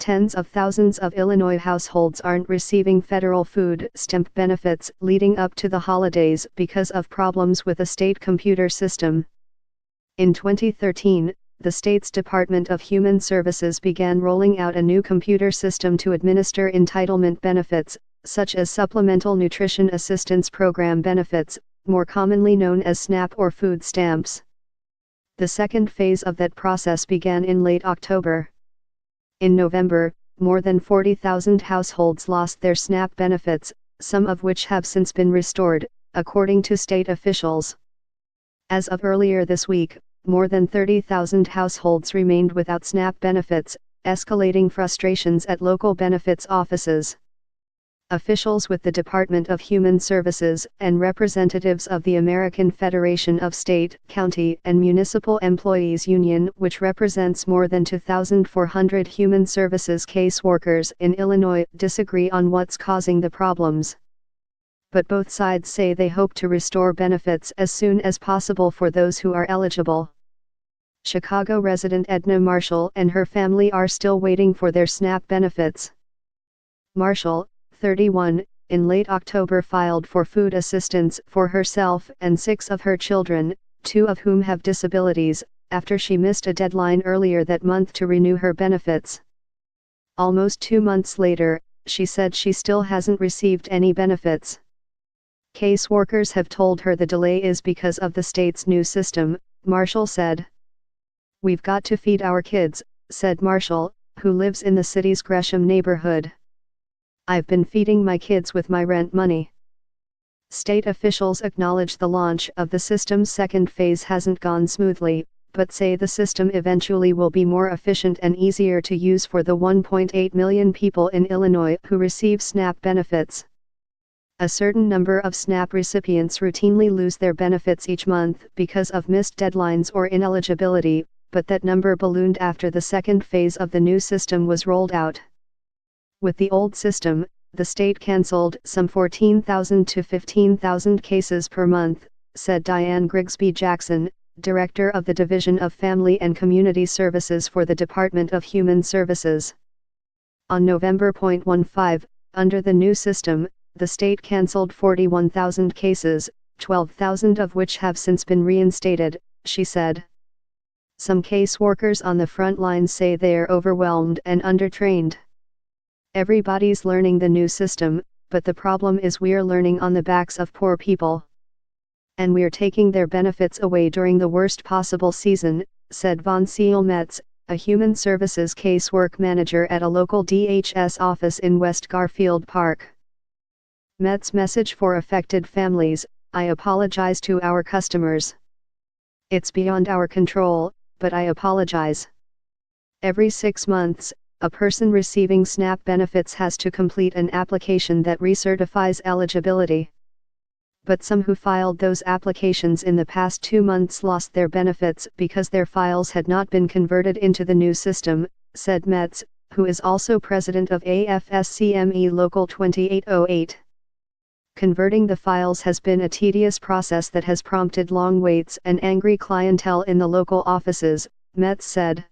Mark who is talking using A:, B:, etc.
A: Tens of thousands of Illinois households aren't receiving federal food stamp benefits leading up to the holidays because of problems with a state computer system. In 2013, the state's Department of Human Services began rolling out a new computer system to administer entitlement benefits, such as Supplemental Nutrition Assistance Program benefits, more commonly known as SNAP or food stamps. The second phase of that process began in late October. In November, more than 40,000 households lost their SNAP benefits, some of which have since been restored, according to state officials. As of earlier this week, more than 30,000 households remained without SNAP benefits, escalating frustrations at local benefits offices. Officials with the Department of Human Services and representatives of the American Federation of State, County, and Municipal Employees Union, which represents more than 2,400 human services caseworkers in Illinois, disagree on what's causing the problems. But both sides say they hope to restore benefits as soon as possible for those who are eligible. Chicago resident Edna Marshall and her family are still waiting for their SNAP benefits. Marshall, 31, in late October filed for food assistance for herself and 6 of her children, 2 of whom have disabilities, after she missed a deadline earlier that month to renew her benefits. Almost 2 months later, she said she still hasn't received any benefits. Caseworkers have told her the delay is because of the state's new system, Marshall said. "We've got to feed our kids," said Marshall, who lives in the city's Gresham neighborhood. "I've been feeding my kids with my rent money." State officials acknowledge the launch of the system's second phase hasn't gone smoothly, but say the system eventually will be more efficient and easier to use for the 1.8 million people in Illinois who receive SNAP benefits. A certain number of SNAP recipients routinely lose their benefits each month because of missed deadlines or ineligibility, but that number ballooned after the second phase of the new system was rolled out. With the old system, the state canceled some 14,000 to 15,000 cases per month, said Diane Grigsby Jackson, director of the Division of Family and Community Services for the Department of Human Services. On November 15, under the new system, the state canceled 41,000 cases, 12,000 of which have since been reinstated, she said. Some caseworkers on the front lines say they're overwhelmed and undertrained. "Everybody's learning the new system, but the problem is we're learning on the backs of poor people. And we're taking their benefits away during the worst possible season," said Von Seal Metz, a human services casework manager at a local DHS office in West Garfield Park. Metz' message for affected families: "I apologize to our customers. It's beyond our control, but I apologize." Every 6 months, a person receiving SNAP benefits has to complete an application that recertifies eligibility. But some who filed those applications in the past 2 months lost their benefits because their files had not been converted into the new system, said Metz, who is also president of AFSCME Local 2808. Converting the files has been a tedious process that has prompted long waits and angry clientele in the local offices, Metz said.